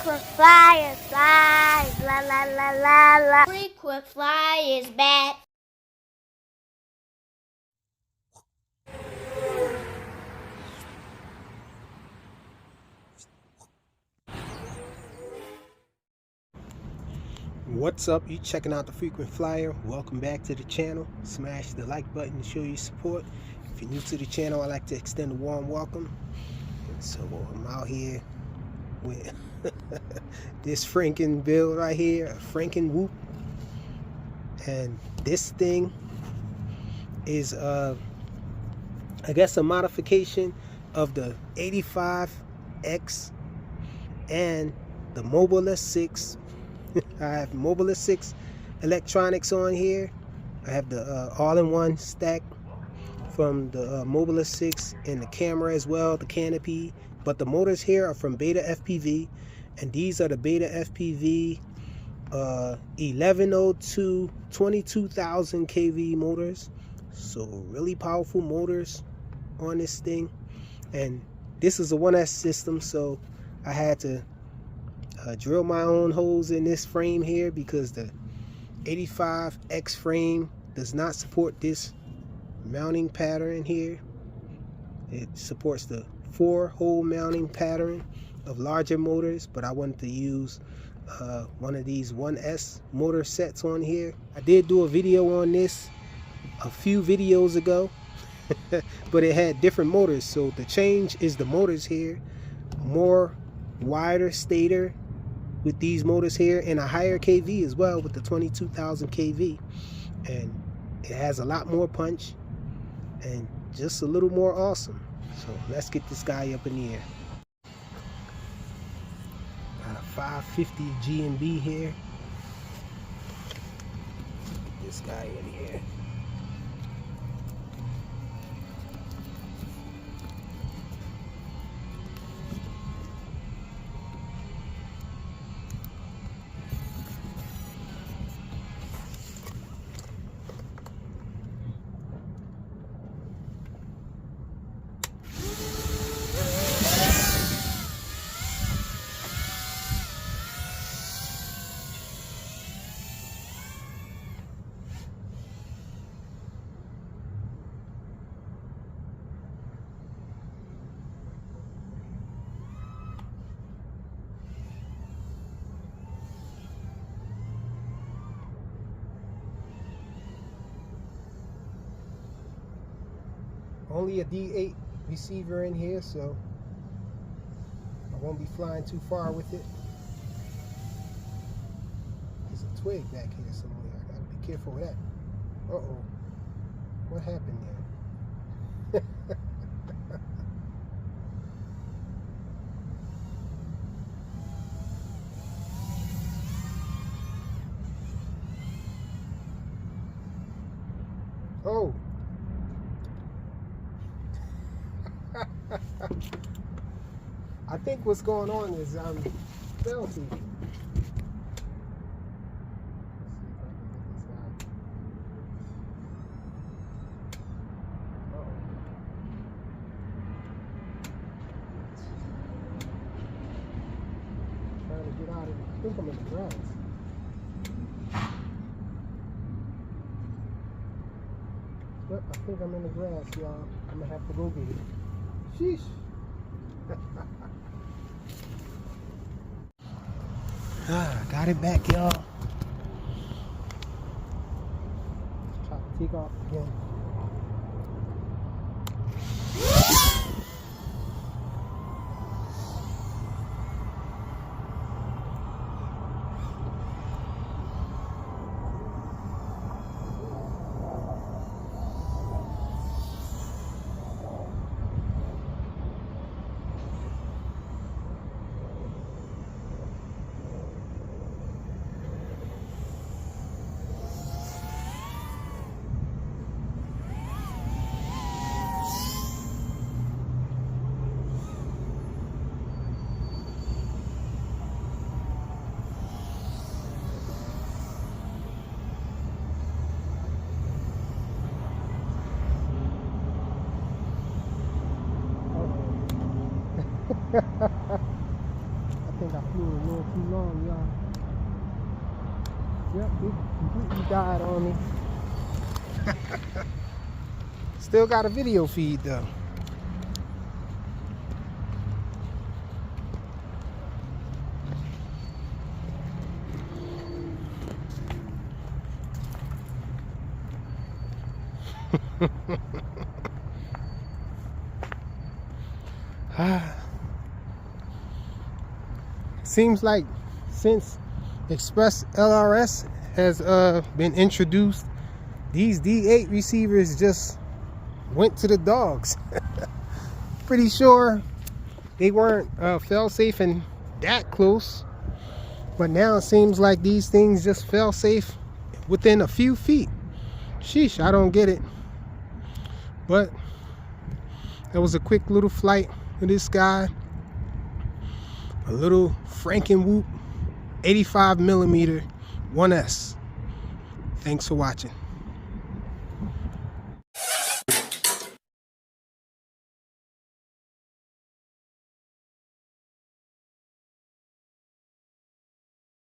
Frequent flyer, flies, la la la la la. Frequent flyer is back. What's up? You checking out the Frequent Flyer. Welcome back to the channel. Smash the like button to show your support. If you're new to the channel, I'd like to extend a warm welcome. So I'm out here with this Franken build right here, a Franken whoop. And this thing is I guess a modification of the 85X and the Mobile 6. I have Mobile 6 electronics on here. I have the all-in-one stack from the Mobile 6 and the camera as well, the canopy. But the motors here are from Beta FPV, and these are the Beta FPV 1102 22,000 kV motors. So really powerful motors on this thing. And this is a 1S system, so I had to drill my own holes in this frame here because the 85X frame does not support this mounting pattern here. It supports the 4-hole mounting pattern of larger motors, but I wanted to use one of these 1S motor sets on here. I did do a video on this a few videos ago, but it had different motors. So the change is the motors here, more wider stator with these motors here, and a higher kV as well with the 22,000 kV, and it has a lot more punch and just a little more awesome. So let's get this guy up in the air. Got a 550 G&B here. Get this guy in here. Only a D8 receiver in here, so I won't be flying too far with it. There's a twig back here somewhere. I gotta be careful with that. Uh-oh. What happened there? Oh. I think what's going on is I'm bouncing. Trying to get out of it. I think I'm in the grass. But I think I'm in the grass, y'all. I'm gonna have to go get it. Sheesh. Got it back, y'all. Try to take off again. think I flew a little too long, y'all. Yep, it completely died on me. Still got a video feed though. Seems like since Express LRS has been introduced, these D8 receivers just went to the dogs. Pretty sure they weren't fail safe and that close, but now it seems like these things just fail safe within a few feet. Sheesh, I don't get it. But that was a quick little flight of this guy. A little Franken whoop 85mm 1S. Thanks for watching.